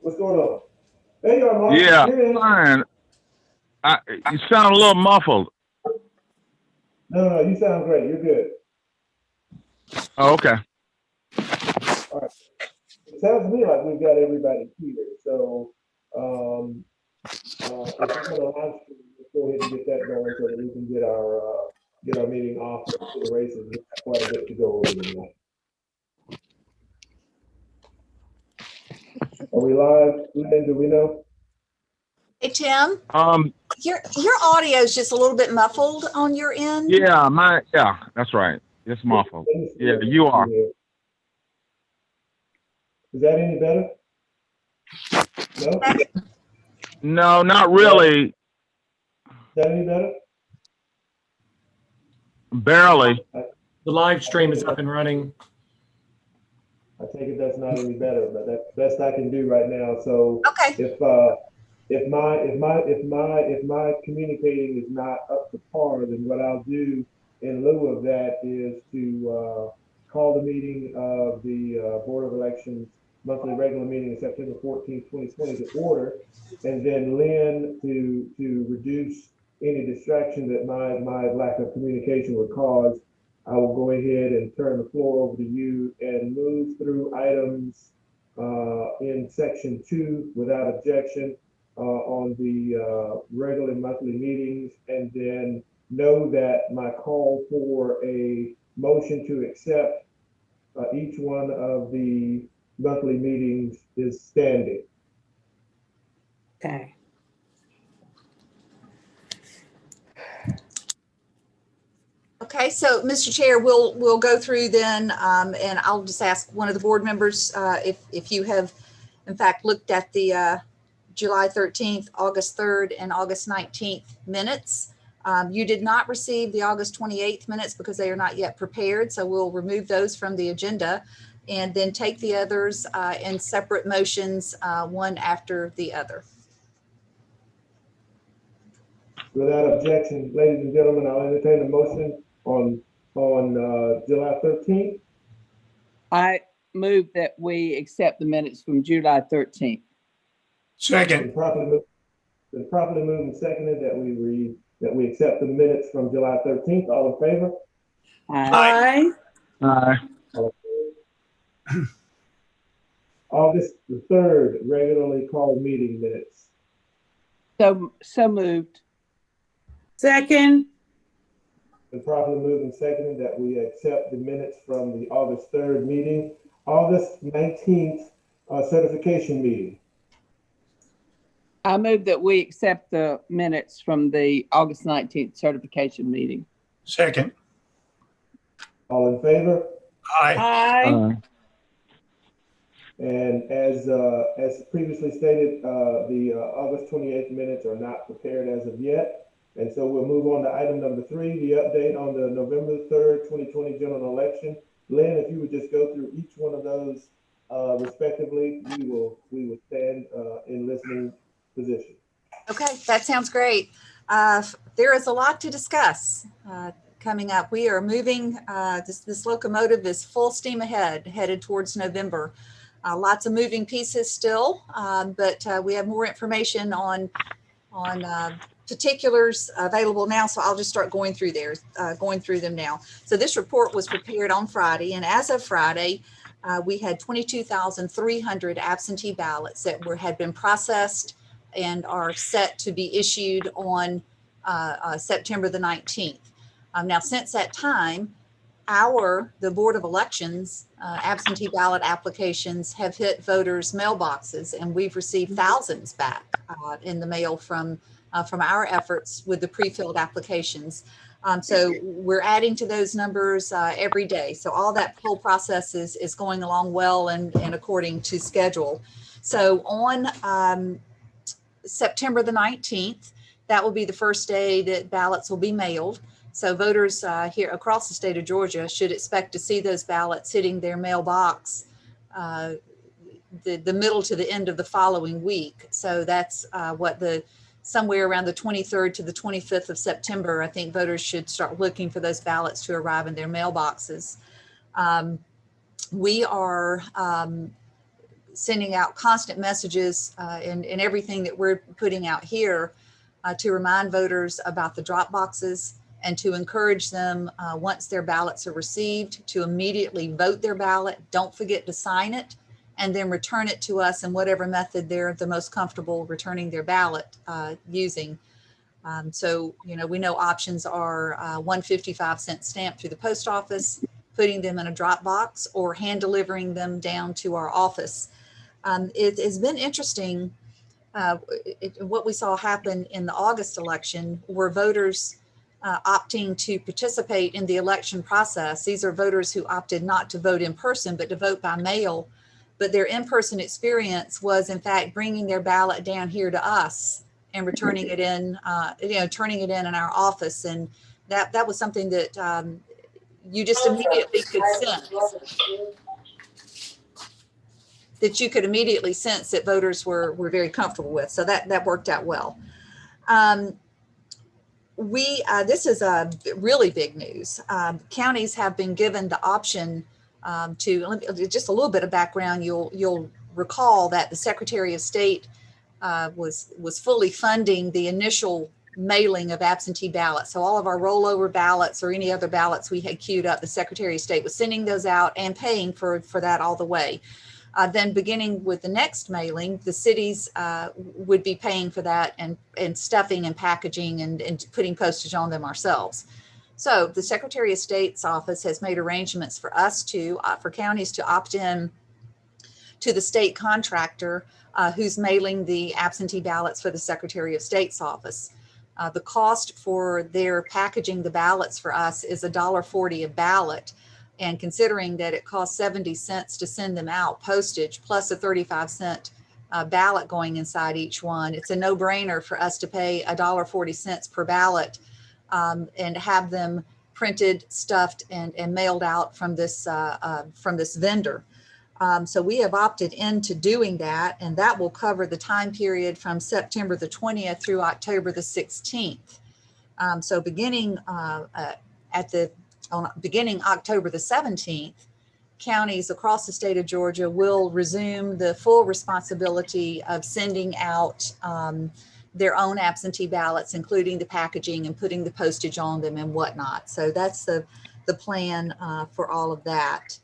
What's going on? There you are, Mark. Yeah, You're in. fine. You sound a little muffled. No, you sound great. You're good. Oh, okay. All right. It sounds to me like we've got everybody here. So, if you're going to live stream, let's go ahead and get that going so that we can get our meeting off to the races. We've got quite a bit to go over tonight. Are we live, Lynn? Do we know? Hey, Tim, Um, your audio is just a little bit muffled on your end. yeah, that's right. It's muffled. Yeah, you are. Is that any better? No? No, not really. Is that any better? Barely. The live stream is up and running. I take it that's not any better, but that's the best I can do right now. So Okay. if my communicating is not up to par, then what I'll do in lieu of that is to call the meeting of the Board of Elections monthly regular meeting of September 14th, 2020 to order, and then Lynn to reduce any distraction that my lack of communication would cause. I will go ahead and turn the floor over to you and move through items in section 2 without objection on the regular monthly meetings, and then know that my call for a motion to accept each one of the monthly meetings is standing. Okay. Okay, so Mr. Chair, we'll go through then, and I'll just ask one of the board members if you have, in fact, looked at the July 13th, August 3rd, and August 19th minutes. You did not receive the August 28th minutes because they are not yet prepared, so we'll remove those from the agenda and then take the others in separate motions, one after the other. Without objection, ladies and gentlemen, I'll entertain a motion on July 13th. I move that we accept the minutes from July 13th. Second. Been properly moved and seconded that we accept the minutes from July 13th. All in favor? Aye. Aye. August the 3rd, regularly called meeting minutes. So moved. Second. Been properly moved and seconded that we accept the minutes from the August 3rd meeting. August 19th certification meeting. I move that we accept the minutes from the August 19th certification meeting. Second. All in favor? Aye. Aye. And as previously stated, the August 28th minutes are not prepared as of yet. And so we'll move on to item number 3, the update on the November 3rd, 2020 general election. Lynn, if you would just go through each one of those respectively, we will stand in listening position. Okay, that sounds great. There is a lot to discuss coming up. We are moving, this locomotive is full steam ahead, headed towards November. Lots of moving pieces still, but we have more information on particulars available now. So I'll just start going through them now. So this report was prepared on Friday, and as of Friday, we had 22,300 absentee ballots that had been processed and are set to be issued on September the 19th. Now, since that time, the Board of Elections absentee ballot applications have hit voters' mailboxes, and we've received thousands back in the mail from our efforts with the pre-filled applications. So we're adding to those numbers every day. So all that whole process is going along well and according to schedule. So on September the 19th, that will be the first day that ballots will be mailed. So voters here across the state of Georgia should expect to see those ballots hitting their mailbox the middle to the end of the following week. So that's somewhere around the 23rd to the 25th of September, I think voters should start looking for those ballots to arrive in their mailboxes. We are sending out constant messages in everything that we're putting out here to remind voters about the drop boxes and to encourage them, once their ballots are received, to immediately vote their ballot. Don't forget to sign it, and then return it to us in whatever method they're the most comfortable returning their ballot using. So, you know, we know options are 1.55 stamp through the post office, putting them in a drop box, or hand delivering them down to our office. It has been interesting what we saw happen in the August election, were voters opting to participate in the election process. These are voters who opted not to vote in person, but to vote by mail. But their in-person experience was, in fact, bringing their ballot down here to us and returning it in, turning it in our office. And that was something that you just immediately could sense. That you could immediately sense that voters were very comfortable with. So that worked out well. This is a really big news. Counties have been given the option just a little bit of background. You'll recall that the Secretary of State was fully funding the initial mailing of absentee ballots. So all of our rollover ballots or any other ballots we had queued up, the Secretary of State was sending those out and paying for that all the way. Then beginning with the next mailing, the cities would be paying for that and stuffing and packaging and putting postage on them ourselves. So the Secretary of State's office has made arrangements for for counties to opt in to the state contractor who's mailing the absentee ballots for the Secretary of State's office. The cost for their packaging the ballots for us is $1.40 a ballot. And considering that it costs 70 cents to send them out, postage plus a 35-cent ballot going inside each one, it's a no-brainer for us to pay $1.40 per ballot and have them printed, stuffed, and mailed out from this vendor. So we have opted into doing that, and that will cover the time period from September the 20th through October the 16th. So beginning October the 17th, counties across the state of Georgia will resume the full responsibility of sending out their own absentee ballots, including the packaging and putting the postage on them and whatnot. So that's the plan for all of that.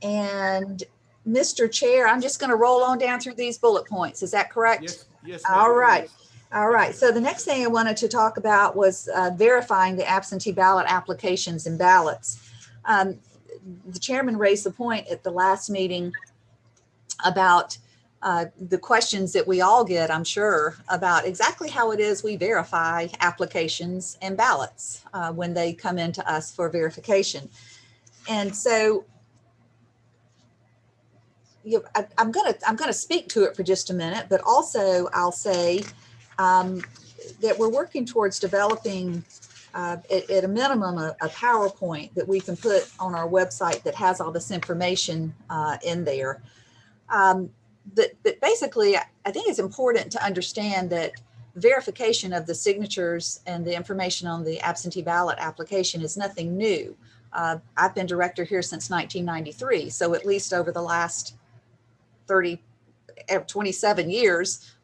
And Mr. Chair, I'm just going to roll on down through these bullet points. Is that correct? Yes, yes. All right. All right. So the next thing I wanted to talk about was verifying the absentee ballot applications and ballots. The chairman raised the point at the last meeting about the questions that we all get, I'm sure, about exactly how it is we verify applications and ballots when they come into us for verification. And so I'm gonna speak to it for just a minute, but also I'll say that we're working towards developing at a minimum a PowerPoint that we can put on our website that has all this information in there. But basically, I think it's important to understand that verification of the signatures and the information on the absentee ballot application is nothing new. I've been director here since 1993, so at least over the last 27 years,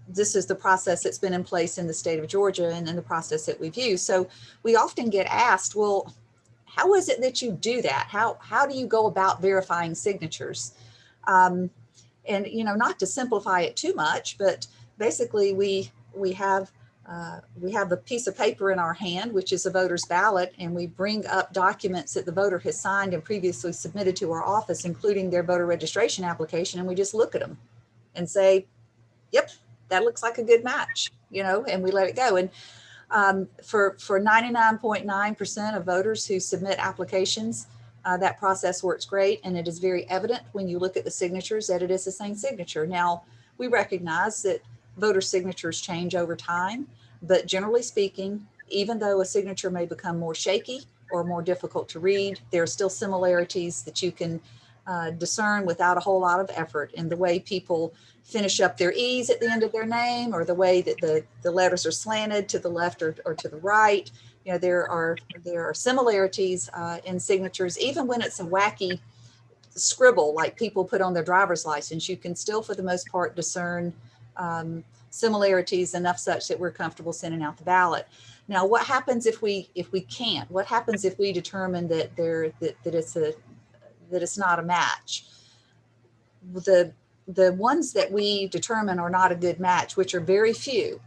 this is the process that's been in place in the state of Georgia and in the process that we've used. So we often get asked, well, how is it that you do that? How do you go about verifying signatures? And, you know, not to simplify it too much, but basically we have a piece of paper in our hand, which is a voter's ballot, and we bring up documents that the voter has signed and previously submitted to our office, including their voter registration application, and we just look at them and say, yep, that looks like a good match, you know, and we let it go. And for 99.9% of voters who submit applications, that process works great, and it is very evident when you look at the signatures that it is the same signature. Now, we recognize that voter signatures change over time, but generally speaking, even though a signature may become more shaky or more difficult to read, there are still similarities that you can discern without a whole lot of effort in the way people finish up their E's at the end of their name, or the way that the letters are slanted to the left or to the right. you know, there are similarities in signatures, even when it's a wacky scribble like people put on their driver's license. You can still, for the most part, discern similarities enough such that we're comfortable sending out the ballot. Now, what happens if we can't? What happens if we determine that it's not a match? The ones that we determine are not a good match, which are very few,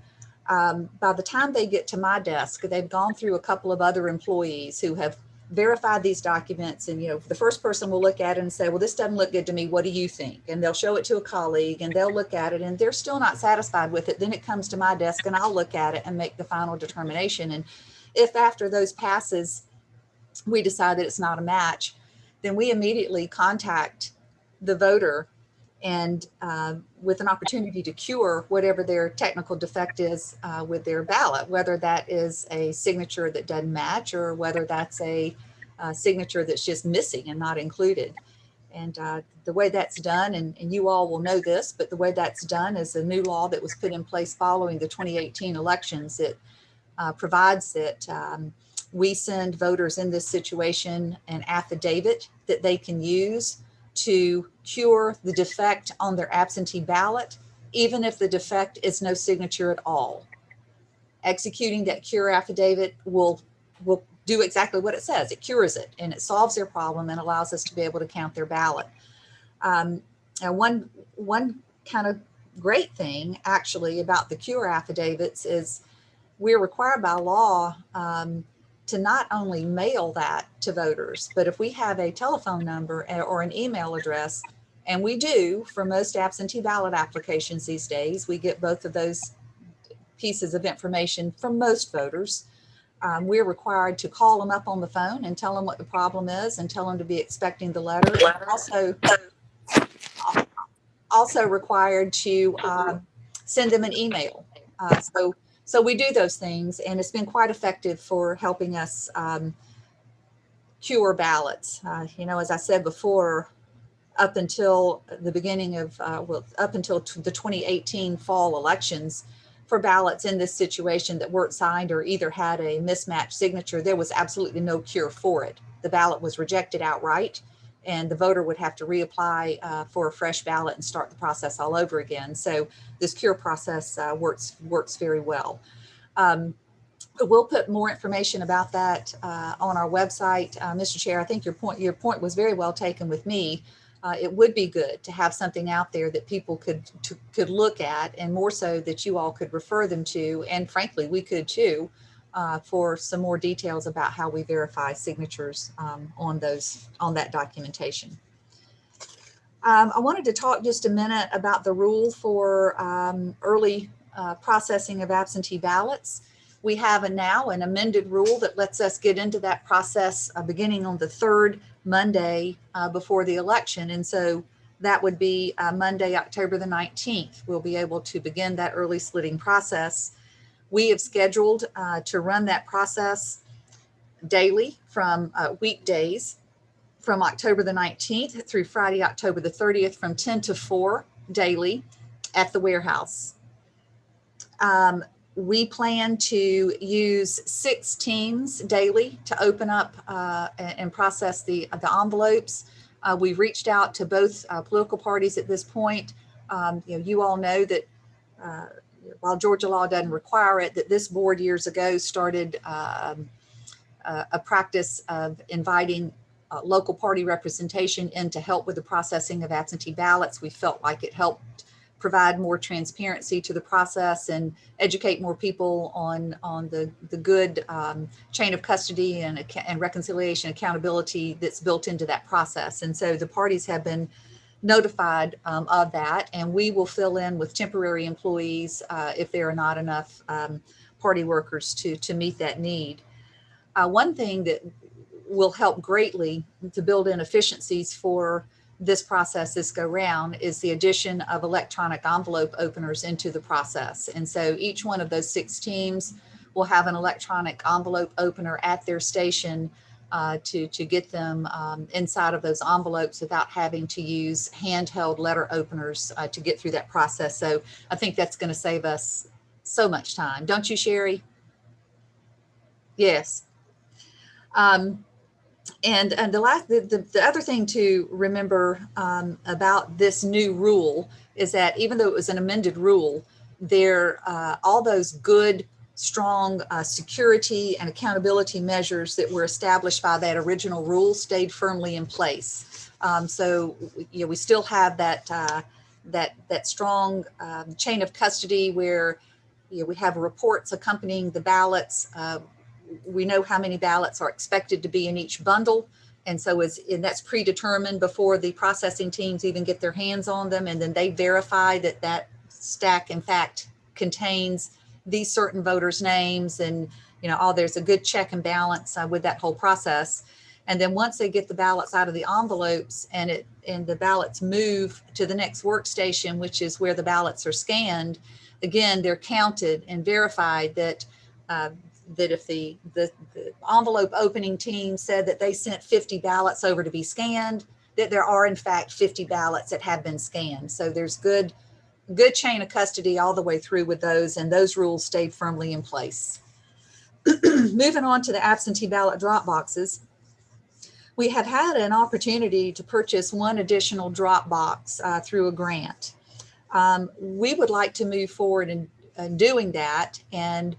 by the time they get to my desk, they've gone through a couple of other employees who have verified these documents. And, you know, the first person will look at it and say, well, this doesn't look good to me. What do you think? And they'll show it to a colleague and they'll look at it and they're still not satisfied with it. Then it comes to my desk and I'll look at it and make the final determination. And if after those passes, we decide that it's not a match, then we immediately contact the voter and with an opportunity to cure whatever their technical defect is with their ballot, whether that is a signature that doesn't match or whether that's a signature that's just missing and not included. And the way that's done, and you all will know this, but the way that's done is a new law that was put in place following the 2018 elections. It provides that we send voters in this situation an affidavit that they can use to cure the defect on their absentee ballot, even if the defect is no signature at all. Executing that cure affidavit will do exactly what it says. It cures it and it solves their problem and allows us to be able to count their ballot. And one kind of great thing actually about the cure affidavits is we're required by law to not only mail that to voters, but if we have a telephone number or an email address, and we do for most absentee ballot applications these days, we get both of those pieces of information from most voters. We're required to call them up on the phone and tell them what the problem is and tell them to be expecting the letter. Also required to send them an email. So we do those things, and it's been quite effective for helping us cure ballots. You know, as I said before, up until the beginning of, up until the 2018 fall elections, for ballots in this situation that weren't signed or either had a mismatched signature, there was absolutely no cure for it. The ballot was rejected outright, and the voter would have to reapply for a fresh ballot and start the process all over again. So this cure process works very well. We'll put more information about that on our website. Mr. Chair, I think your point was very well taken with me. It would be good to have something out there that people could look at, and more so that you all could refer them to, and frankly, we could too, for some more details about how we verify signatures on that documentation. I wanted to talk just a minute about the rule for early processing of absentee ballots. We have now an amended rule that lets us get into that process beginning on the third Monday before the election. And so that would be Monday, October the 19th. We'll be able to begin that early slitting process. We have scheduled to run that process daily from weekdays from October the 19th through Friday, October the 30th from 10 to 4 daily at the warehouse. We plan to use 6 teams daily to open up and process the envelopes. We've reached out to both political parties at this point. You all know that while Georgia law doesn't require it, that this board years ago started a practice of inviting local party representation in to help with the processing of absentee ballots. We felt like it helped provide more transparency to the process and educate more people on the good chain of custody and reconciliation accountability that's built into that process. And so the parties have been notified of that, and we will fill in with temporary employees if there are not enough party workers to meet that need. One thing that will help greatly to build in efficiencies for this process this go round is the addition of electronic envelope openers into the process. And so each one of those 6 teams will have an electronic envelope opener at their station to get them inside of those envelopes without having to use handheld letter openers to get through that process. So I think that's going to save us so much time. Don't you, Sherry? Yes. And the other thing to remember about this new rule is that even though it was an amended rule, there all those good, strong security and accountability measures that were established by that original rule stayed firmly in place. So we still have that strong chain of custody where we have reports accompanying the ballots. We know how many ballots are expected to be in each bundle. And so and that's predetermined before the processing teams even get their hands on them. And then they verify that that stack, in fact, contains these certain voters' names. And, there's a good check and balance with that whole process. And then once they get the ballots out of the envelopes and the ballots move to the next workstation, which is where the ballots are scanned, again, they're counted and verified that if the envelope opening team said that they sent 50 ballots over to be scanned, that there are in fact 50 ballots that have been scanned. So there's good chain of custody all the way through with those, and those rules stayed firmly in place. Moving on to the absentee ballot drop boxes, we have had an opportunity to purchase one additional drop box through a grant. We would like to move forward in doing that, and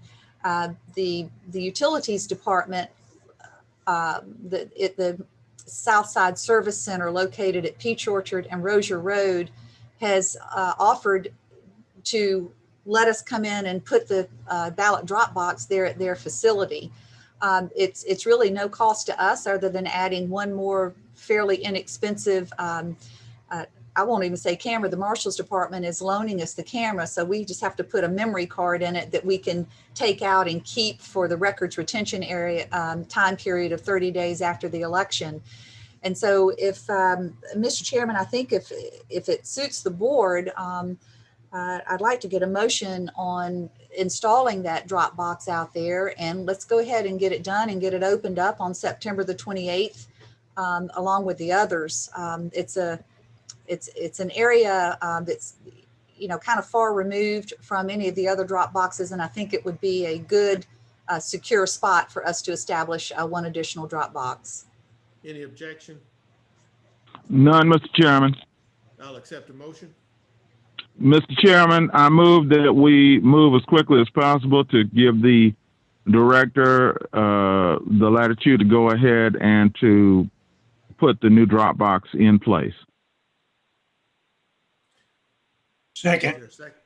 the utilities department, the Southside Service Center located at Peach Orchard and Rozier Road has offered to let us come in and put the ballot drop box there at their facility. It's really no cost to us other than adding one more fairly inexpensive I won't even say camera. The Marshal's Department is loaning us the camera, so we just have to put a memory card in it that we can take out and keep for the records retention area time period of 30 days after the election. And so if, Mr. Chairman, I think if it suits the board, I'd like to get a motion on installing that drop box out there, and let's go ahead and get it done and get it opened up on September the 28th, along with the others. It's an area that's, kind of far removed from any of the other drop boxes. And I think it would be a good, secure spot for us to establish one additional drop box. Any objection? None, Mr. Chairman. I'll accept a motion. Mr. Chairman, I move that we move as quickly as possible to give the director the latitude to go ahead and to put the new drop box in place. Second. Is there a second?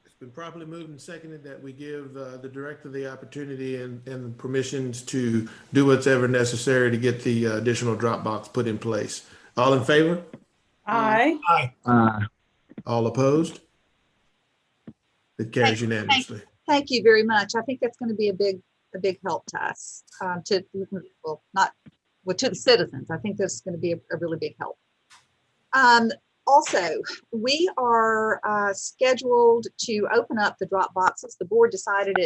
It's been properly moved and seconded that we give the director the opportunity and permissions to do whatever necessary to get the additional drop box put in place. All in favor? Aye. Aye. All opposed? It carries unanimously. Thank you very much. I think that's going to be a big help to us, to the citizens. I think that's going to be a really big help. Also, we are scheduled to open up the drop boxes. The board decided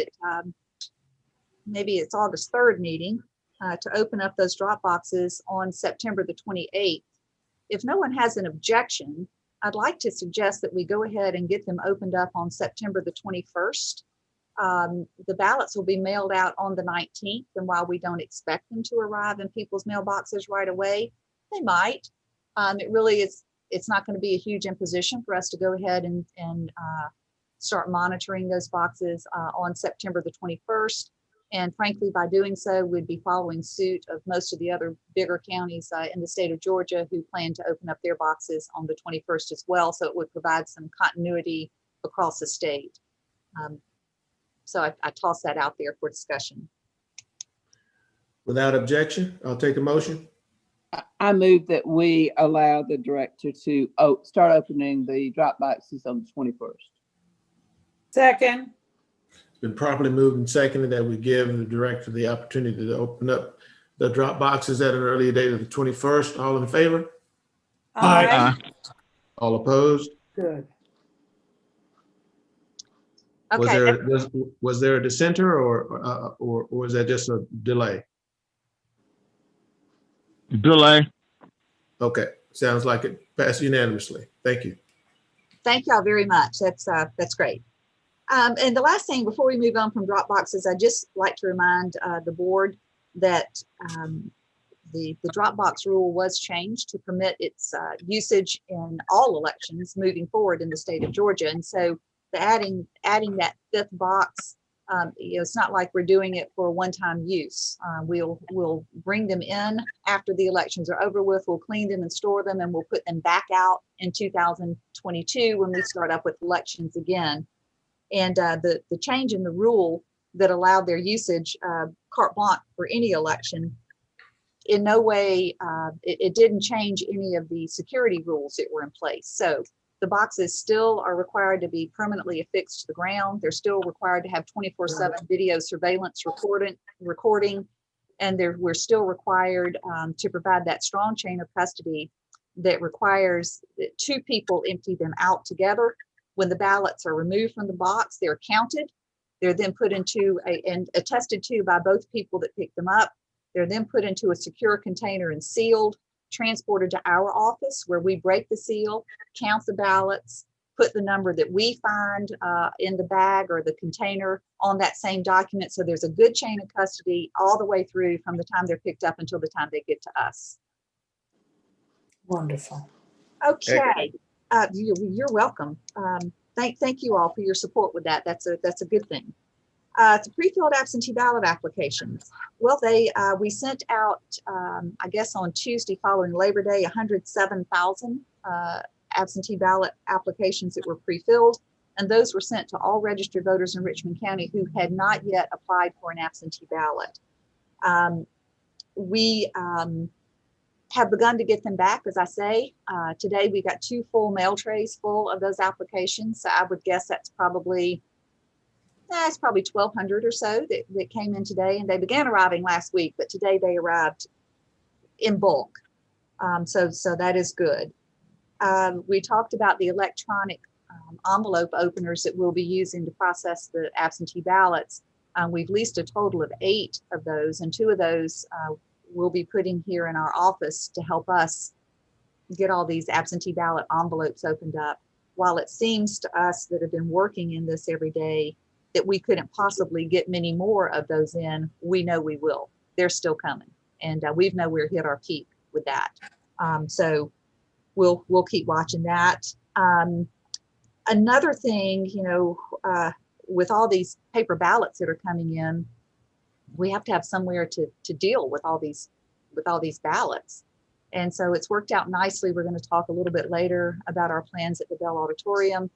maybe it's August 3rd meeting to open up those drop boxes on September the 28th. If no one has an objection, I'd like to suggest that we go ahead and get them opened up on September the 21st. The ballots will be mailed out on the 19th, and while we don't expect them to arrive in people's mailboxes right away, they might. It really is. It's not going to be a huge imposition for us to go ahead and start monitoring those boxes on September the 21st. And frankly, by doing so, we'd be following suit of most of the other bigger counties in the state of Georgia who plan to open up their boxes on the 21st as well. So it would provide some continuity across the state. So I toss that out there for discussion. Without objection, I'll take a motion. I move that we allow the director to start opening the drop boxes on the 21st. Second. It's been properly moved and seconded that we give the director the opportunity to open up the drop boxes at an earlier date of the 21st. All in favor? Aye. All opposed? Good. Okay. Was there a dissenter or was that just a delay? Delay. Okay, sounds like it passed unanimously. Thank you. Thank y'all very much. That's great. And the last thing before we move on from drop boxes, I just like to remind the board that the Dropbox rule was changed to permit its usage in all elections moving forward in the state of Georgia. And so the adding that fifth box, it's not like we're doing it for one-time use. We'll bring them in after the elections are over with. We'll clean them and store them, and we'll put them back out in 2022 when we start up with elections again. And the change in the rule that allowed their usage carte blanche for any election, in no way, it didn't change any of the security rules that were in place. So the boxes still are required to be permanently affixed to the ground. They're still required to have 24/7 video surveillance recording, and we're still required to provide that strong chain of custody that requires that two people empty them out together. When the ballots are removed from the box, they're counted. They're then put into and attested to by both people that pick them up. They're then put into a secure container and sealed, transported to our office where we break the seal, count the ballots, put the number that we find in the bag or the container on that same document. So there's a good chain of custody all the way through from the time they're picked up until the time they get to us. Wonderful. Okay, you're welcome. Thank you all for your support with that. That's a good thing. The pre-filled absentee ballot applications. Well, we sent out, I guess on Tuesday following Labor Day, 107,000 absentee ballot applications that were pre-filled, and those were sent to all registered voters in Richmond County who had not yet applied for an absentee ballot. We have begun to get them back, as I say. Today we got 2 full mail trays full of those applications, so I would guess that's probably it's probably 1,200 or so that came in today, and they began arriving last week, but today they arrived in bulk. So that is good. We talked about the electronic envelope openers that we'll be using to process the absentee ballots. We've leased a total of 8 of those, and 2 of those we'll be putting here in our office to help us get all these absentee ballot envelopes opened up. While it seems to us that have been working in this every day that we couldn't possibly get many more of those in, we know we will. They're still coming, and we know we're hit our peak with that. So we'll keep watching that. Another thing, with all these paper ballots that are coming in, we have to have somewhere to deal with all these ballots. And so it's worked out nicely. We're going to talk a little bit later about our plans at the Bell Auditorium,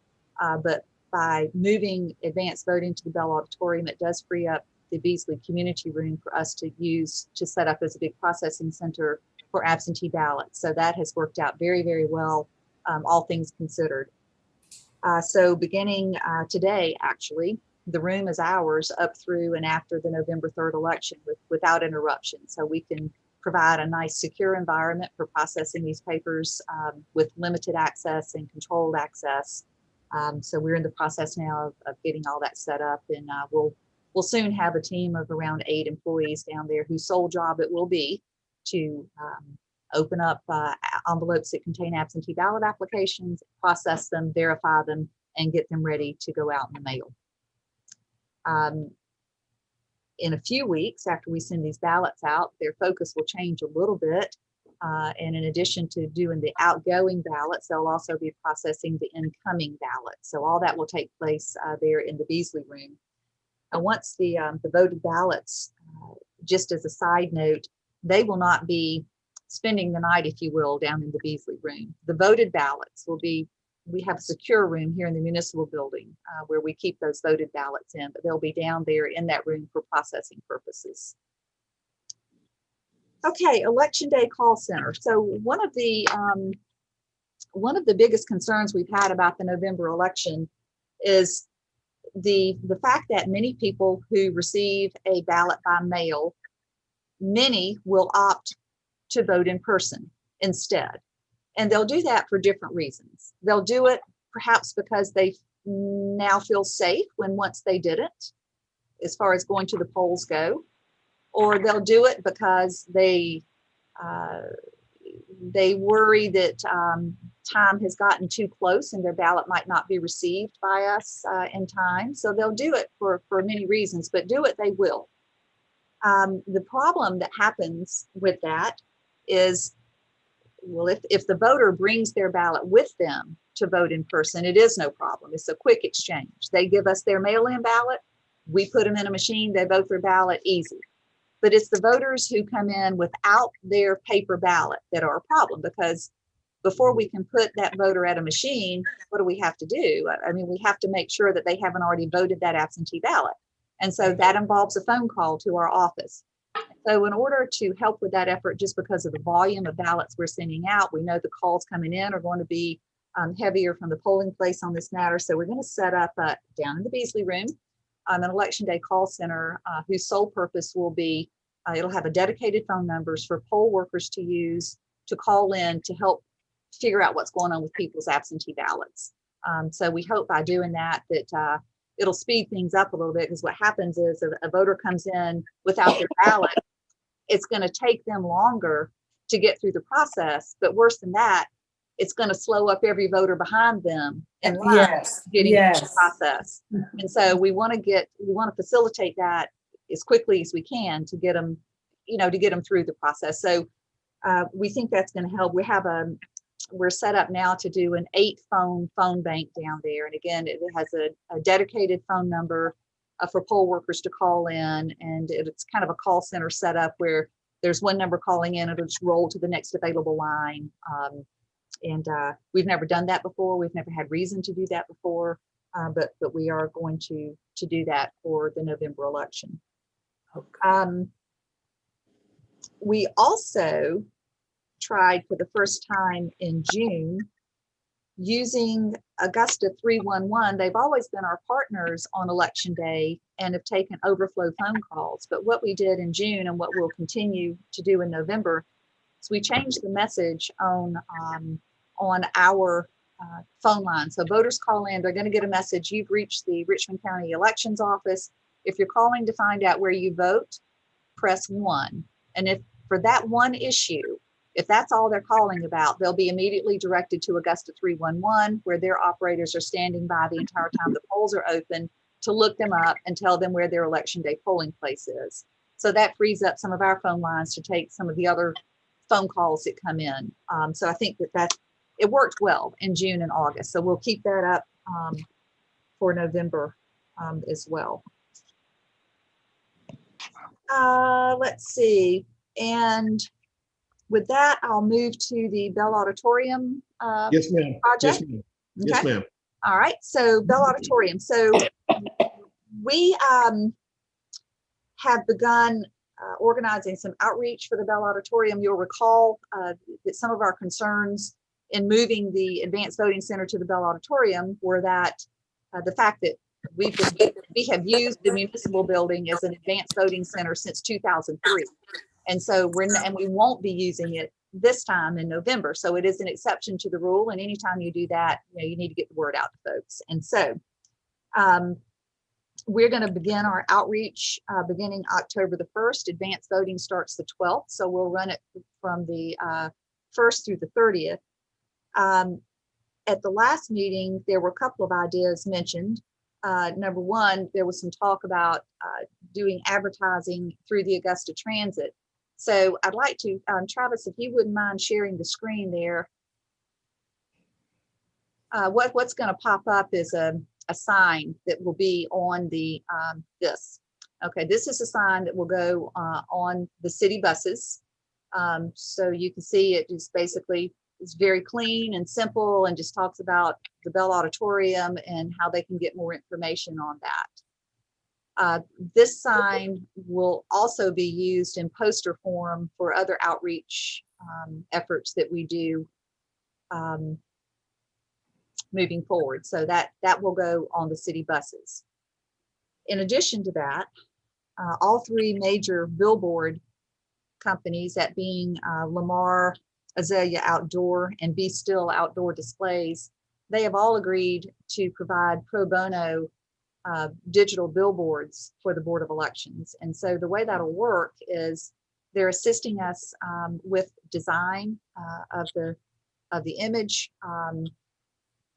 but by moving advanced voting to the Bell Auditorium, it does free up the Beasley Community Room for us to use to set up as a big processing center for absentee ballots. So that has worked out very, very well, all things considered. So beginning today, actually, the room is ours up through and after the November 3rd election without interruption. So we can provide a nice secure environment for processing these papers with limited access and controlled access. So we're in the process now of getting all that set up, and we'll soon have a team of around 8 employees down there whose sole job it will be to open up envelopes that contain absentee ballot applications, process them, verify them, and get them ready to go out in the mail. In a few weeks after we send these ballots out, their focus will change a little bit. And in addition to doing the outgoing ballots, they'll also be processing the incoming ballots. So all that will take place there in the Beasley room. And once the voted ballots, just as a side note, they will not be spending the night, if you will, down in the Beasley room. The voted ballots will be, we have a secure room here in the municipal building where we keep those voted ballots in, but they'll be down there in that room for processing purposes. Okay, Election Day call center. So one of the biggest concerns we've had about the November election is the fact that many people who receive a ballot by mail, many will opt to vote in person instead. And they'll do that for different reasons. They'll do it perhaps because they now feel safe when once they didn't, as far as going to the polls go, or they'll do it because they worry that time has gotten too close and their ballot might not be received by us in time. So they'll do it for many reasons, but do it they will. The problem that happens with that is, well, if the voter brings their ballot with them to vote in person, it is no problem. It's a quick exchange. They give us their mail-in ballot, we put them in a machine, they vote their ballot, easy. But it's the voters who come in without their paper ballot that are a problem, because before we can put that voter at a machine, what do we have to do? I mean, we have to make sure that they haven't already voted that absentee ballot. And so that involves a phone call to our office. So in order to help with that effort, just because of the volume of ballots we're sending out, we know the calls coming in are going to be heavier from the polling place on this matter. So we're going to set up down in the Beasley room an election day call center whose sole purpose will be, it'll have a dedicated phone numbers for poll workers to use to call in to help figure out what's going on with people's absentee ballots. So we hope by doing that, it'll speed things up a little bit, because what happens is a voter comes in without their ballot, it's going to take them longer to get through the process. But worse than that, it's going to slow up every voter behind them in line getting through the process. And so we want to facilitate that as quickly as we can to get them, to get them through the process. So we think that's going to help. We're set up now to do an 8-phone bank down there. And again, it has a dedicated phone number for poll workers to call in. And it's kind of a call center set up where there's one number calling in, it'll just roll to the next available line. And we've never done that before. We've never had reason to do that before, but we are going to do that for the November election. Okay. We also tried for the first time in June using Augusta 311. They've always been our partners on election day and have taken overflow phone calls. But what we did in June and what we'll continue to do in November is we changed the message on our phone line. So voters call in, they're going to get a message: you've reached the Richmond County Elections Office. If you're calling to find out where you vote, press 1. And if for that one issue, if that's all they're calling about, they'll be immediately directed to Augusta 311, where their operators are standing by the entire time the polls are open to look them up and tell them where their election day polling place is. So that frees up some of our phone lines to take some of the other phone calls that come in. So I think that it worked well in June and August. So we'll keep that up for November as well. Let's see. And with that, I'll move to the Bell Auditorium Yes, ma'am. project. Yes, ma'am. Yes, Okay. ma'am. All right. So Bell Auditorium. So we have begun organizing some outreach for the Bell Auditorium. You'll recall that some of our concerns in moving the Advanced Voting Center to the Bell Auditorium were that the fact that we have used the municipal building as an advanced voting center since 2003. And so we won't be using it this time in November. So it is an exception to the rule. And anytime you do that, you need to get the word out to folks. And so we're going to begin our outreach beginning October the 1st. Advanced voting starts the 12th. So we'll run it from the 1st through the 30th. At the last meeting, there were a couple of ideas mentioned. Number one, there was some talk about doing advertising through the Augusta Transit. So I'd like to, Travis, if you wouldn't mind sharing the screen there. What's going to pop up is a sign that will be on the this. Okay, this is a sign that will go on the city buses. So you can see it just basically is very clean and simple and just talks about the Bell Auditorium and how they can get more information on that. This sign will also be used in poster form for other outreach efforts that we do moving forward. So that will go on the city buses. In addition to that, all three major billboard companies, that being Lamar, Azalea Outdoor, and Be Still Outdoor Displays, they have all agreed to provide pro bono digital billboards for the Board of Elections. And so the way that'll work is they're assisting us with design of the the image.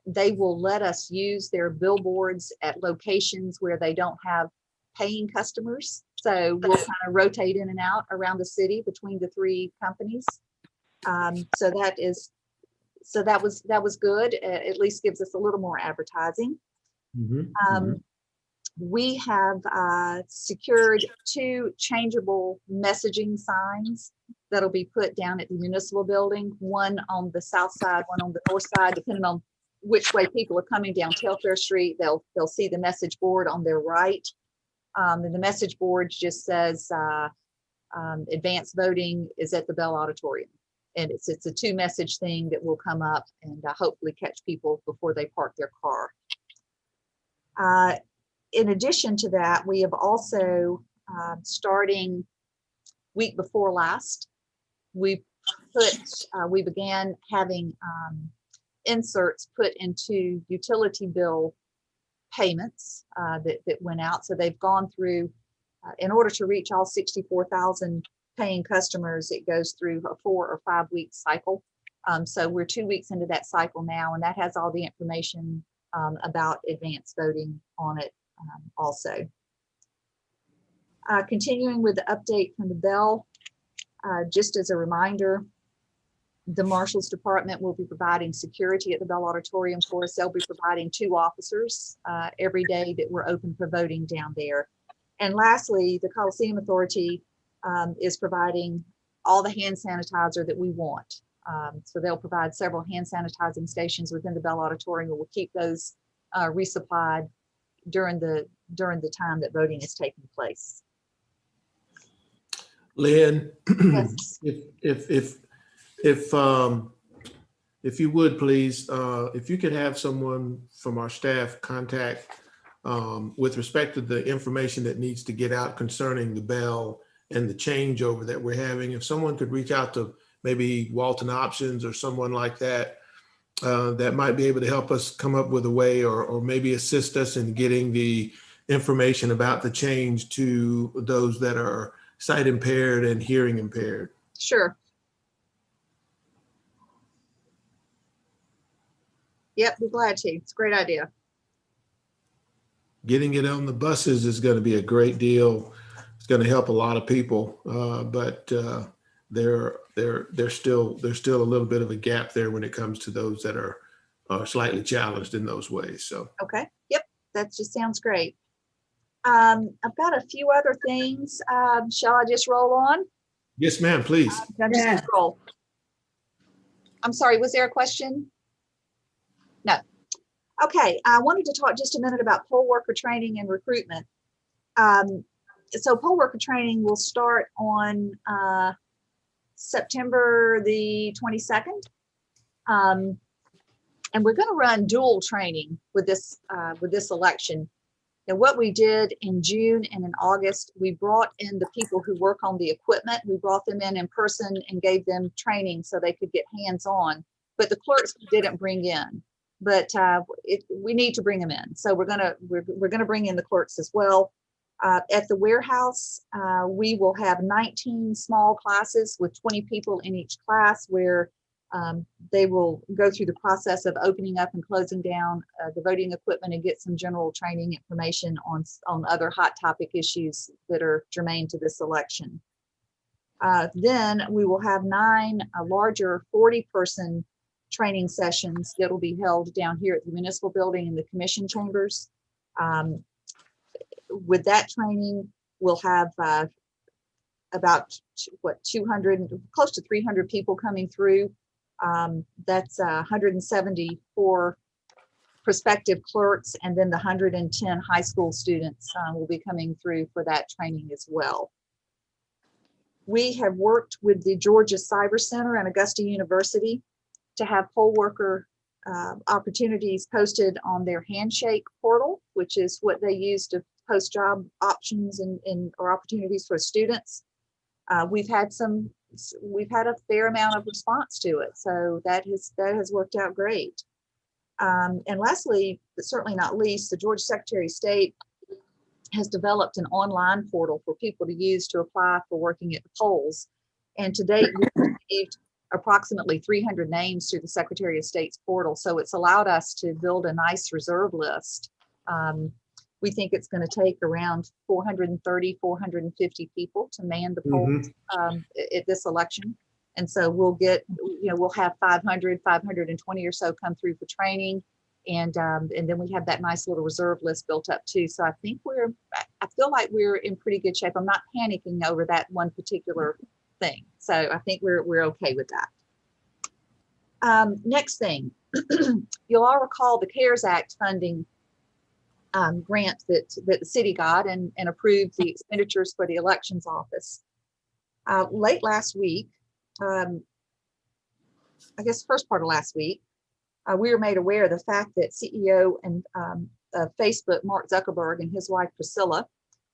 They will let us use their billboards at locations where they don't have paying customers. So we'll kind of rotate in and out around the city between the three companies. So that was good. At least gives us a little more advertising. We have secured 2 changeable messaging signs that'll be put down at the municipal building, one on the south side, one on the north side, depending on which way people are coming down Telfair Street. They'll see the message board on their right. And the message board just says advanced voting is at the Bell Auditorium. And it's a 2 message thing that will come up and hopefully catch people before they park their car. In addition to that, we have also, starting week before last, we began having inserts put into utility bill payments that went out. So they've gone through, in order to reach all 64,000 paying customers, it goes through a 4 or 5 week cycle. So we're 2 weeks into that cycle now, and that has all the information about advanced voting on it also. Continuing with the update from the Bell, just as a reminder, the Marshal's Department will be providing security at the Bell Auditorium for us. They'll be providing 2 officers every day that we're open for voting down there. And lastly, the Coliseum Authority is providing all the hand sanitizer that we want. So they'll provide several hand sanitizing stations within the Bell Auditorium. We'll keep those resupplied during the time that voting is taking place. Lynn, Yes. if you would please, if you could have someone from our staff contact with respect to the information that needs to get out concerning the Bell and the changeover that we're having, if someone could reach out to maybe Walton Options or someone like that, that might be able to help us come up with a way or maybe assist us in getting the information about the change to those that are sight impaired and hearing impaired. Sure. Yep, be glad to. It's a great idea. Getting it on the buses is going to be a great deal. It's going to help a lot of people, but there's still a little bit of a gap there when it comes to those that are slightly challenged in those ways. So Okay. Yep, that just sounds great. I've got a few other things. Shall I just roll on? yes, ma'am, please. I'm just gonna roll. I'm sorry, was there a question? No. Okay, I wanted to talk just a minute about poll worker training and recruitment. So poll worker training will start on September the 22nd. And we're going to run dual training with this election. And what we did in June and in August, we brought in the people who work on the equipment. We brought them in person and gave them training so they could get hands-on. But the clerks we didn't bring in. But we need to bring them in. So we're gonna bring in the clerks as well. At the warehouse, we will have 19 small classes with 20 people in each class, where they will go through the process of opening up and closing down the voting equipment and get some general training information on other hot topic issues that are germane to this election. Then we will have 9 larger 40-person training sessions that will be held down here at the municipal building in the commission chambers. With that training, we'll have about 200, close to 300 people coming through. That's 174 prospective clerks, and then the 110 high school students will be coming through for that training as well. We have worked with the Georgia Cyber Center and Augusta University to have poll worker opportunities posted on their Handshake portal, which is what they use to post job options or opportunities for students. We've had a fair amount of response to it, so that has worked out great. And lastly, but certainly not least, the Georgia Secretary of State has developed an online portal for people to use to apply for working at the polls. And to date, we've received approximately 300 names through the Secretary of State's portal. So it's allowed us to build a nice reserve list. We think it's going to take around 430, 450 people to man the polls at this election. And so we'll get, we'll have 500, 520 or so come through for training. And then we have that nice little reserve list built up too. So I think I feel like we're in pretty good shape. I'm not panicking over that one particular thing. So I think we're okay with that. Next thing, you'll all recall the CARES Act funding grant that the city got and approved the expenditures for the elections office. Late last week, I guess first part of last week, we were made aware of the fact that CEO and Facebook, Mark Zuckerberg, and his wife Priscilla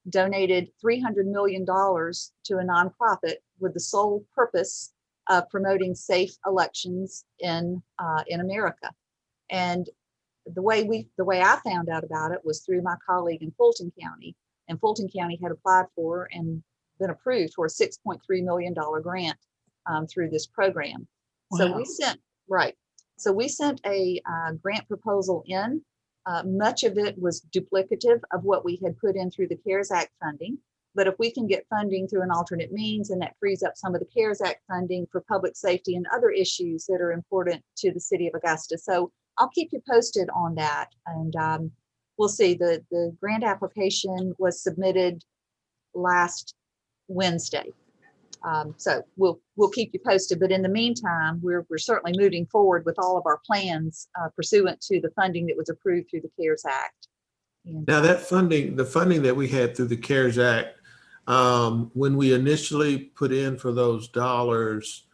donated $300 million to a nonprofit with the sole purpose of promoting safe elections in America. And the way I found out about it was through my colleague in Fulton County, and Fulton County had applied for and been approved for a $6.3 million grant through this program. Wow. So we sent a grant proposal in. Much of it was duplicative of what we had put in through the CARES Act funding. But if we can get funding through an alternate means, and that frees up some of the CARES Act funding for public safety and other issues that are important to the city of Augusta. So I'll keep you posted on that. And we'll see. The grant application was submitted last Wednesday. So we'll keep you posted. But in the meantime, we're certainly moving forward with all of our plans pursuant to the funding that was approved through the CARES Act. And, now that funding, the funding that we had through the CARES Act, when we initially put in for those dollars,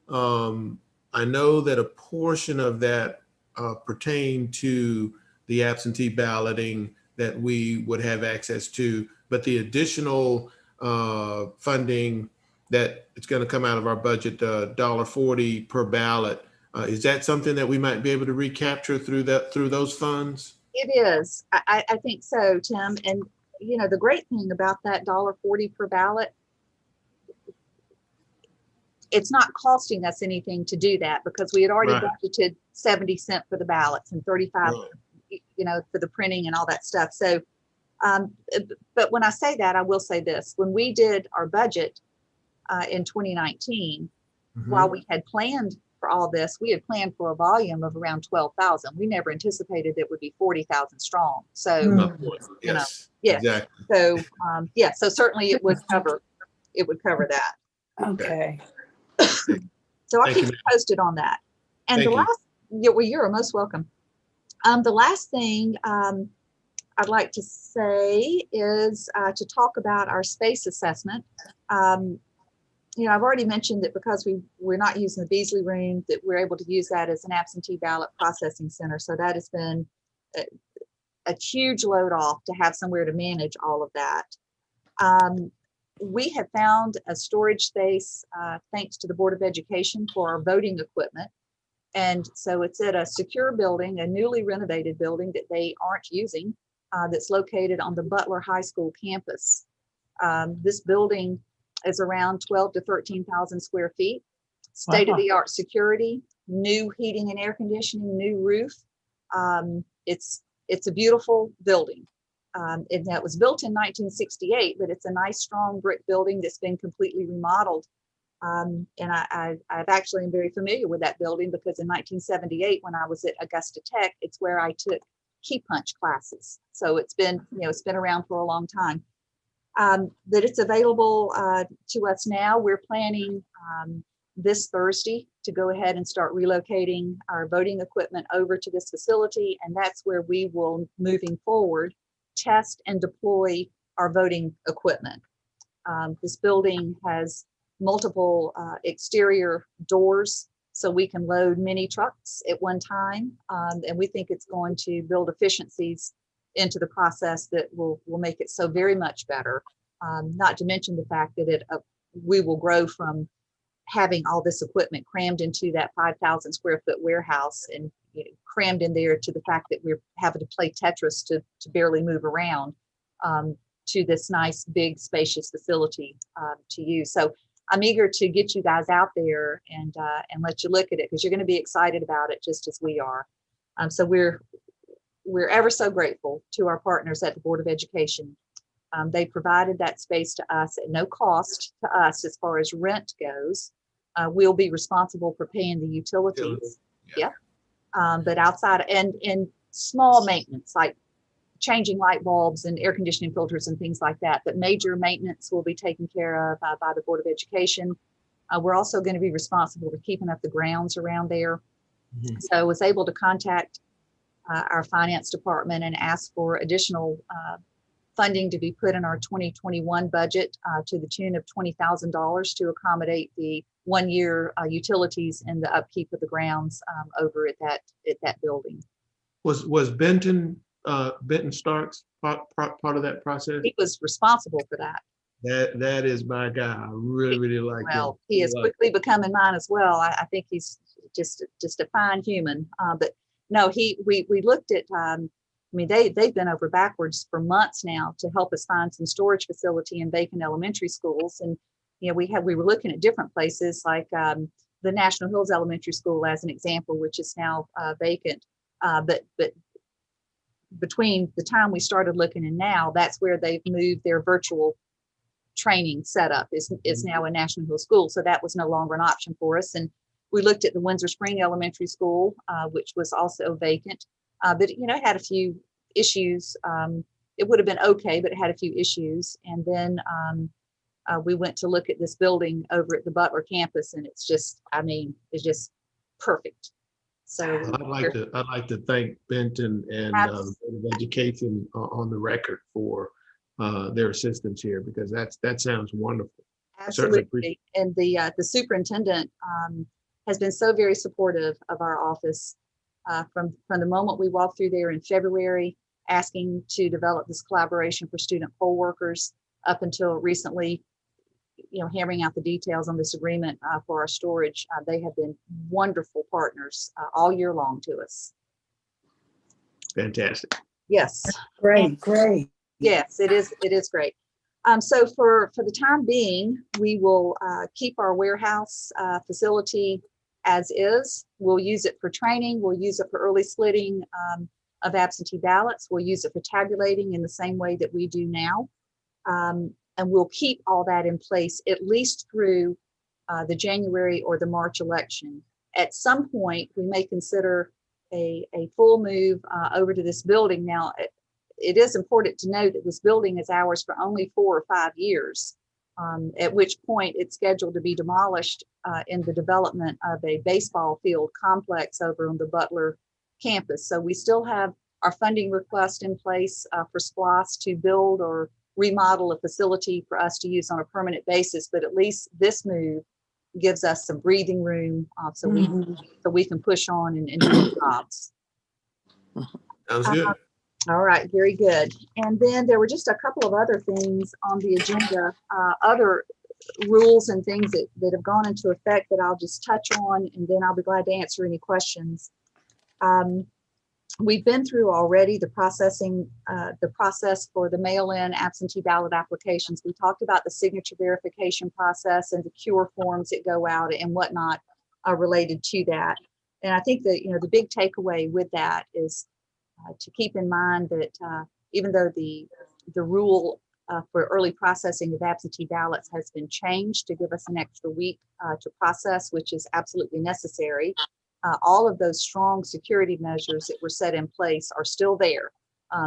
I know that a portion of that pertained to the absentee balloting that we would have access to, but the additional funding that it's going to come out of our budget, $1.40 per ballot, is that something that we might be able to recapture through those funds? It is. I think so, Tim. And the great thing about that $1.40 per ballot, it's not costing us anything to do that because we had already budgeted 70 cents for the ballots and 35, for the printing and all that stuff. So, but when I say that, I will say this: when we did our budget in 2019, while we had planned for all this, we had planned for a volume of around 12,000. We never anticipated it would be 40,000 strong. So, yes, exactly. So, so certainly it would cover that. Okay. So I'll keep you posted on that. And you're most welcome. The last thing I'd like to say is to talk about our space assessment. I've already mentioned that because we're not using the Beasley room, that we're able to use that as an absentee ballot processing center. So that has been a huge load off to have somewhere to manage all of that. We have found a storage space thanks to the Board of Education for our voting equipment. And so it's at a secure building, a newly renovated building that they aren't using, that's located on the Butler High School campus. This building is around 12 to 13,000 square feet, state-of-the-art security, new heating and air conditioning, new roof. It's a beautiful building. And that was built in 1968, but it's a nice, strong brick building that's been completely remodeled. And I've actually am very familiar with that building because in 1978, when I was at Augusta Tech, it's where I took key punch classes. So it's been around for a long time. But it's available to us now. We're planning this Thursday to go ahead and start relocating our voting equipment over to this facility. And that's where we will, moving forward, test and deploy our voting equipment. This building has multiple exterior doors, so we can load many trucks at one time. And we think it's going to build efficiencies into the process that will make it so very much better. Not to mention the fact that we will grow from having all this equipment crammed into that 5,000 square foot warehouse and crammed in there to the fact that we're having to play Tetris to barely move around to this nice, big, spacious facility to use. So I'm eager to get you guys out there and let you look at it, because you're going to be excited about it just as we are. So we're ever so grateful to our partners at the Board of Education. They provided that space to us at no cost to us as far as rent goes. We'll be responsible for paying the utilities. Yeah. But outside and small maintenance, like changing light bulbs and air conditioning filters and things like that. But major maintenance will be taken care of by the Board of Education. We're also going to be responsible for keeping up the grounds around there. Mhm. So I was able to contact our finance department and ask for additional funding to be put in our 2021 budget to the tune of $20,000 to accommodate the 1 year utilities and the upkeep of the grounds over at that building. Was Benton Starks part of that process? He was responsible for that. That is my guy. I really like him. Well, he has quickly becoming mine as well. I think he's just a fine human. But no, we looked at. I mean, they've been over backwards for months now to help us find some storage facility in Bacon Elementary Schools, and we were looking at different places like the National Hills Elementary School as an example, which is now vacant. But between the time we started looking and now, that's where they've moved their virtual training setup is now a National Hill School. So that was no longer an option for us. And we looked at the Windsor Spring Elementary School, which was also vacant, but it had a few issues. It would have been okay, but it had a few issues. And then we went to look at this building over at the Butler campus, and it's just perfect. So I'd like to thank Benton and Board of Education on the record for their assistance here, because that sounds wonderful. Absolutely. And the superintendent has been so very supportive of our office from the moment we walked through there in February, asking to develop this collaboration for student poll workers, up until recently, hammering out the details on this agreement for our storage. They have been wonderful partners all year long to us. Fantastic. Yes. Great. Yes, it is great. So for the time being, we will keep our warehouse facility as is. We'll use it for training. We'll use it for early splitting of absentee ballots. We'll use it for tabulating in the same way that we do now. And we'll keep all that in place at least through the January or the March election. At some point, we may consider a full move over to this building. Now, it is important to note that this building is ours for only 4 or 5 years, at which point it's scheduled to be demolished in the development of a baseball field complex over on the Butler campus. So we still have our funding request in place for SPLOST to build or remodel a facility for us to use on a permanent basis, but at least this move gives us some breathing room so we can push on and do the jobs. Sounds good. All right, very good. And then there were just a couple of other things on the agenda, other rules and things that have gone into effect that I'll just touch on, and then I'll be glad to answer any questions. We've been through already the process for the mail-in absentee ballot applications. We talked about the signature verification process and the cure forms that go out and whatnot related to that. And I think that the big takeaway with that is to keep in mind that even though the rule for early processing of absentee ballots has been changed to give us an extra week to process, which is absolutely necessary, all of those strong security measures that were set in place are still there.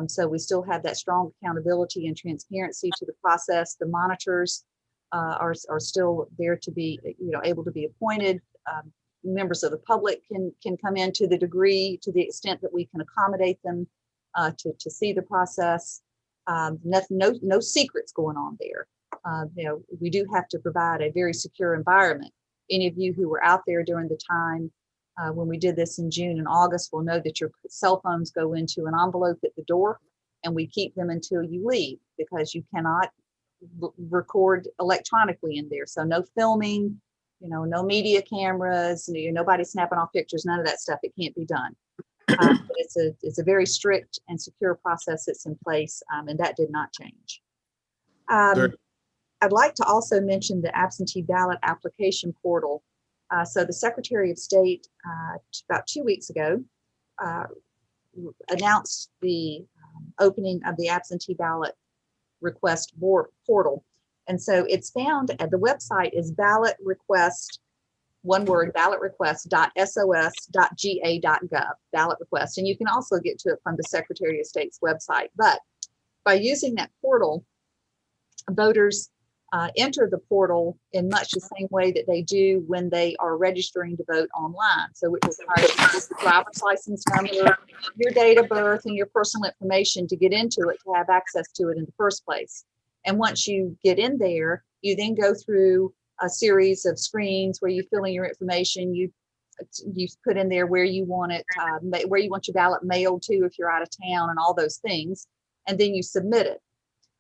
So we still have that strong accountability and transparency to the process. The monitors are still there to be able to be appointed. Members of the public can come in to the extent that we can accommodate them to see the process. No secrets going on there. We do have to provide a very secure environment. Any of you who were out there during the time when we did this in June and August will know that your cell phones go into an envelope at the door, and we keep them until you leave, because you cannot record electronically in there. So no filming, no media cameras, nobody snapping off pictures, none of that stuff. It can't be done. But it's a very strict and secure process that's in place, and that did not change. I'd like to also mention the absentee ballot application portal. So the Secretary of State about 2 weeks ago announced the opening of the absentee ballot request board portal. And so it's found at the website is ballot request, one word, ballotrequest.sos.ga.gov, ballot request. And you can also get to it from the Secretary of State's website. But by using that portal, voters enter the portal in much the same way that they do when they are registering to vote online. So it requires your driver's license number, your date of birth, and your personal information to get into it, to have access to it in the first place. And once you get in there, you then go through a series of screens where you fill in your information. You put in there where you want it, where you want your ballot mailed to if you're out of town, and all those things. And then you submit it.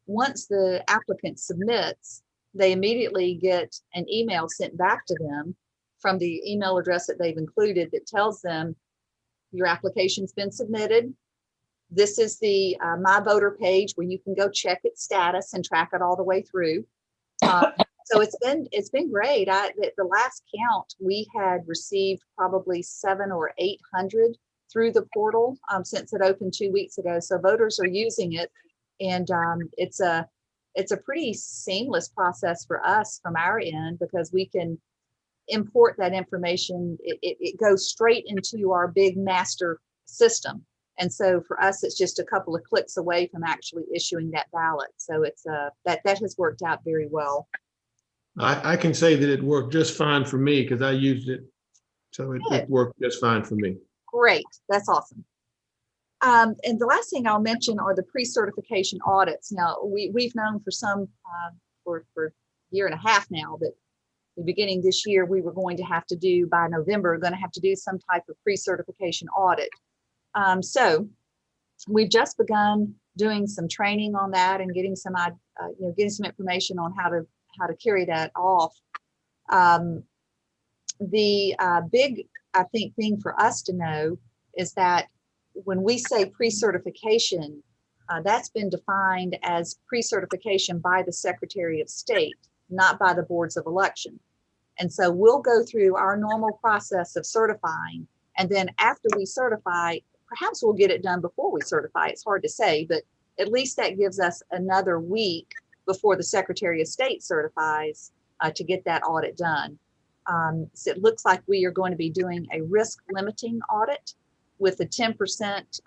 Once the applicant submits, they immediately get an email sent back to them from the email address that they've included that tells them your application's been submitted. This is the My Voter page where you can go check its status and track it all the way through. So it's been great. The last count, we had received probably 700 or 800 through the portal since it opened 2 weeks ago. So voters are using it, and it's a pretty seamless process for us from our end, because we can import that information. It goes straight into our big master system. And so for us, it's just a couple of clicks away from actually issuing that ballot. So it's that has worked out very well. I can say that it worked just fine for me because I used it. So it worked just fine for me. Great. That's awesome. And the last thing I'll mention are the pre-certification audits. Now, we've known for for a year and a half now that the beginning this year, we were going to have to do, by November, going to have to do some type of pre-certification audit. So we've just begun doing some training on that and getting some information on how to carry that off. The big, I think, thing for us to know is that when we say pre-certification, that's been defined as pre-certification by the Secretary of State, not by the boards of election. And so we'll go through our normal process of certifying, and then after we certify, perhaps we'll get it done before we certify. It's hard to say, but at least that gives us another week before the Secretary of State certifies to get that audit done. So it looks like we are going to be doing a risk limiting audit with a 10%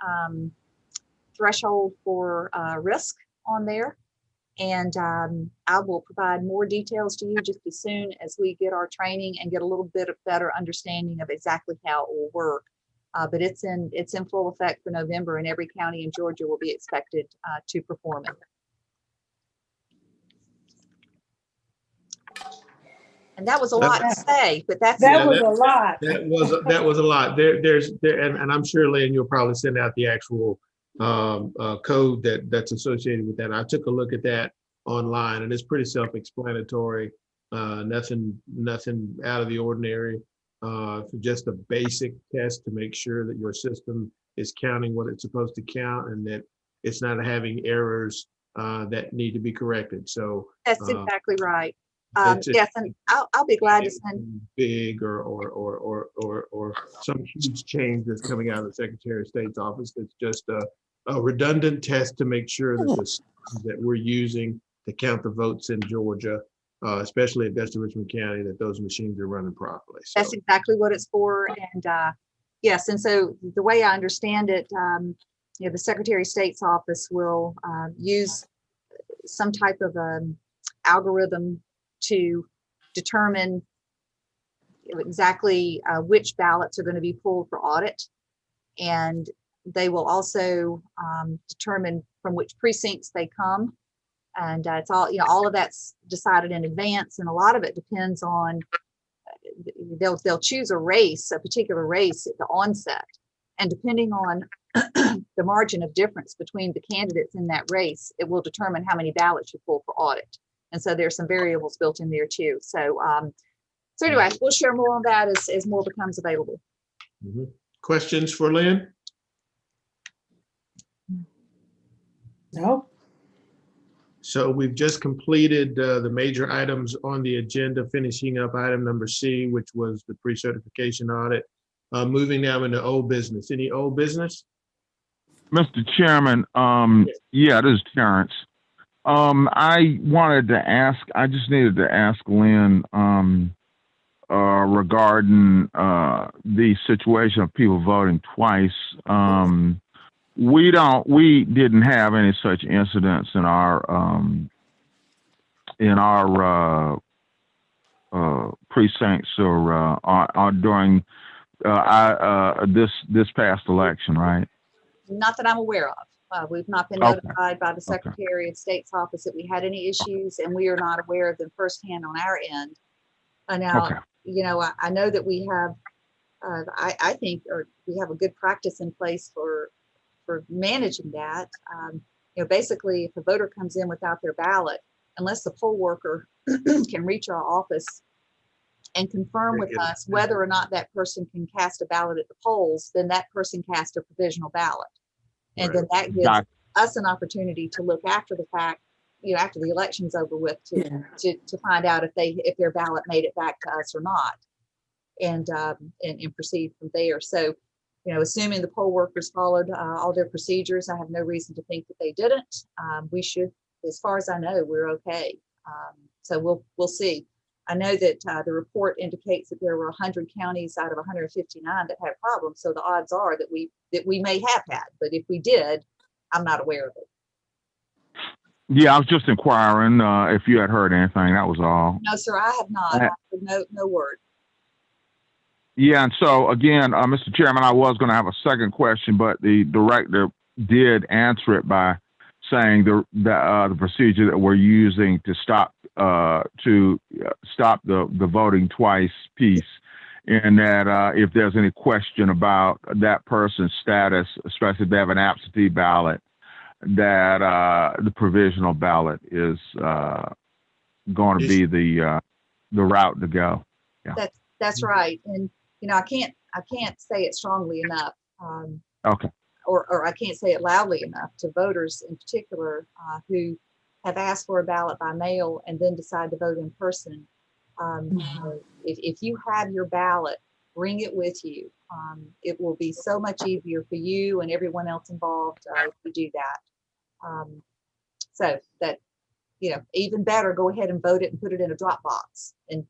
threshold for risk on there. And I will provide more details to you just as soon as we get our training and get a little bit of better understanding of exactly how it will work. But it's in full effect for November, and every county in Georgia will be expected to perform it. And that was a lot to say, but that was a lot. That was a lot. And I'm sure, Lynn, you'll probably send out the actual code that's associated with that. I took a look at that online, and it's pretty self-explanatory. Nothing out of the ordinary. Just a basic test to make sure that your system is counting what it's supposed to count, and that it's not having errors that need to be corrected. So that's exactly right. Yes, and I'll be glad to send big or some huge change that's coming out of the Secretary of State's office. It's just a redundant test to make sure that the systems that we're using to count the votes in Georgia, especially at Destin Richmond County, that those machines are running properly. So that's exactly what it's for. And yes, and so the way I understand it, the Secretary of State's office will use some type of algorithm to determine exactly which ballots are going to be pulled for audit. And they will also determine from which precincts they come. And it's all of that's decided in advance. And a lot of it depends on, they'll choose a particular race at the onset. And depending on the margin of difference between the candidates in that race, it will determine how many ballots you pull for audit. And so there's some variables built in there too. So, so anyway, we'll share more on that as more becomes available. Mm-hmm. Questions for Lynn? No. So we've just completed the major items on the agenda, finishing up item number C, which was the pre-certification audit. Moving now into old business. Any old business? Mr. Chairman, yeah, this is Terrence. I wanted to ask, I just needed to ask Lynn regarding the situation of people voting twice. We didn't have any such incidents in our precincts or during this past election, right? Not that I'm aware of. We've not been Okay. notified by the Secretary of State's office that we had any issues, and we are not aware of them firsthand on our end. Now, Okay. you know, I know that we have, I think, or we have a good practice in place for managing that. You know, basically, if a voter comes in without their ballot, unless the poll worker can reach our office and confirm with us whether or not that person can cast a ballot at the polls, then that person casts a provisional ballot. And then that gives us an opportunity to look after the fact, you know, after the election's over with, to find out if their ballot made it back to us or not, and proceed from there. So, you know, assuming the poll workers followed all their procedures, I have no reason to think that they didn't. We should, as far as I know, we're okay. So we'll see. I know that the report indicates that there were 100 counties out of 159 that had problems. So the odds are that we may have had, but if we did, I'm not aware of it. Yeah, I was just inquiring if you had heard anything. That was all. No, sir, I have not. I have no word. Yeah, and so again, Mr. Chairman, I was going to have a second question, but the director did answer it by saying the procedure that we're using to stop the voting twice piece, and that if there's any question about that person's status, especially if they have an absentee ballot, that the provisional ballot is going to be the route to go. Yeah. That's right, and you know, I can't say it strongly enough. Okay. Or I can't say it loudly enough to voters in particular who have asked for a ballot by mail and then decide to vote in person. If you have your ballot, bring it with you. It will be so much easier for you and everyone else involved if you do that. So that, you know, even better, go ahead and vote it and put it in a drop box and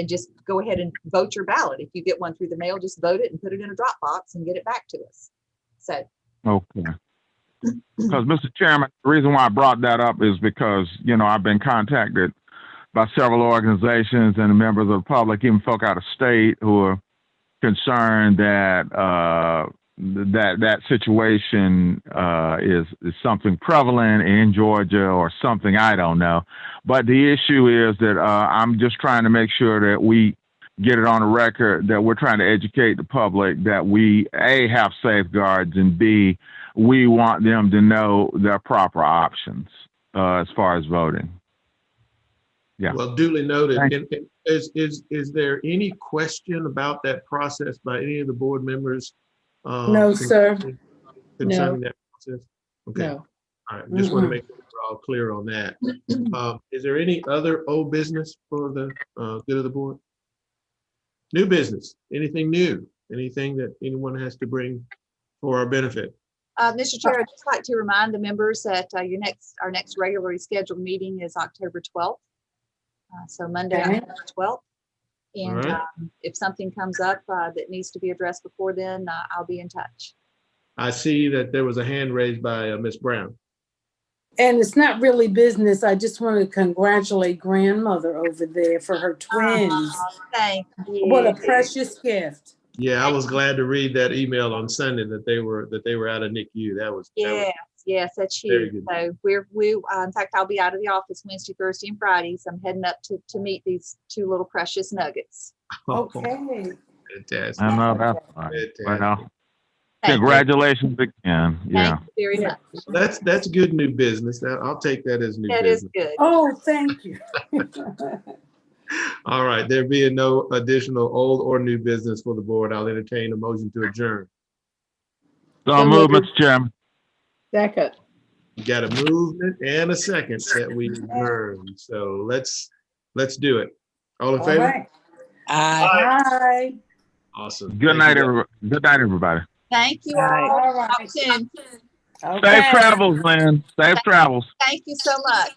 just go ahead and vote your ballot. If you get one through the mail, just vote it and put it in a drop box and get it back to us. So. Okay. Because, Mr. Chairman, the reason why I brought that up is because, you know, I've been contacted by several organizations and members of the public, even folk out of state, who are concerned that that situation is something prevalent in Georgia or something, I don't know. But the issue is that I'm just trying to make sure that we get it on the record that we're trying to educate the public that we, A, have safeguards, and B, we want them to know their proper options as far as voting. Yeah. Well, duly noted. And is there any question about that process by any of the board members? No, sir. Concerning that process? Okay. No. All right. Just want to make sure we're all clear on that. Is there any other old business for the good of the board? New business, anything new, anything that anyone has to bring for our benefit? Mr. Chair, I'd just like to remind the members that our next regularly scheduled meeting is October 12th. So Monday, October 12th. And right. If something comes up that needs to be addressed before then, I'll be in touch. I see that there was a hand raised by Ms. Brown. And it's not really business. I just want to congratulate grandmother over there for her twins. Thank you. What a precious gift. Yeah, I was glad to read that email on Sunday that they were out of NICU. That was yes, that's huge. So in fact, I'll be out of the office Wednesday, Thursday, and Friday. So I'm heading up to meet these two little precious nuggets. Okay. Fantastic. I know that's right. Well, Thank congratulations again. Yeah. Thank you very much. That's good new business. I'll take that as new That business. is good. Oh, thank you. All right, there being no additional old or new business for the board, I'll entertain a motion to adjourn. So move, Mr. Chairman. Second. We got a movement and a second that we heard. So let's do it. All in All favor? right. Aye. Bye. Awesome. Good Thank night, you, guys. everybody. Good night, everybody. Thank you Right. all. All right. Talk soon. Safe Okay. travels, man. Safe travels. Thank you so much.